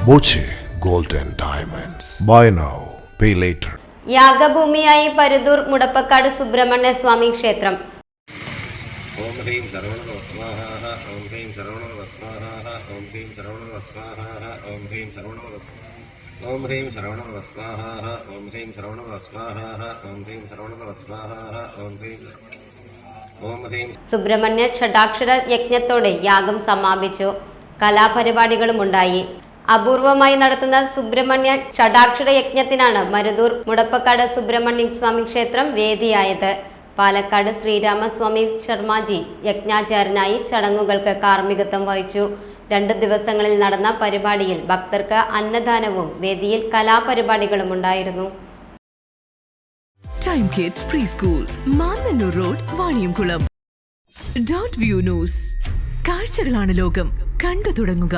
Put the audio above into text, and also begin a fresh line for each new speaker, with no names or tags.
Boche gold and diamonds. Buy now, pay later.
യാഗഭൂമിയായി പരുതൂർ മുടപ്പക്കാട് സുബ്രഹ്മണ്യ സ്വാമി ക്ഷേത്രം.
ഓം ഹ്രീം ശരവണ സ്വാഹ. ഓം ഹ്രീം ശരവണ സ്വാഹ. ഓം ഹ്രീം ശരവണ സ്വാഹ. ഓം ഹ്രീം ശരവണ സ്വാഹ. ഓം ഹ്രീം ശരവണ സ്വാഹ. ഓം ഹ്രീം ശരവണ സ്വാഹ. ഓം ഹ്രീം ശരവണ സ്വാഹ. ഓം ഹ്രീം ഓം ഹ്രീം.
സുബ്രഹ്മണ്യ ഷഡാക്ഷര യജ്ഞത്തോടെ യാഗം സമാപിച്ചു. കലാപരിപാടികളും ഉണ്ടായി. അപൂർവമായി നടത്തുന്ന സുബ്രഹ്മണ്യ ഷഡാക്ഷര യജ്ഞത്തിനാണ് മരുതൂർ മുടപ്പക്കാട് സുബ്രഹ്മണ്യ സ്വാമി ക്ഷേത്രം വേദിയായത്. പാലക്കാട് ശ്രീരാമസ്വാമി ശർമാജി യജ്ഞാചാര്യനായി ചടങ്ങുകൾക്ക് കാർമ്മികത്വം വഹിച്ചു. 2 ദിവസങ്ങളിൽ നടന്ന പരിപാടിയിൽ ഭക്തർക്ക് അന്നദാനവും വേദിയിൽ കലാപരിപാടികളും ഉണ്ടായിരുന്നു.
Time kids pre school, Mannannur road, Vaniyamkulam. Dot view news. കാഴ്ചകളാണ് ലോകം, കണ്ടു തുടങ്ങുക.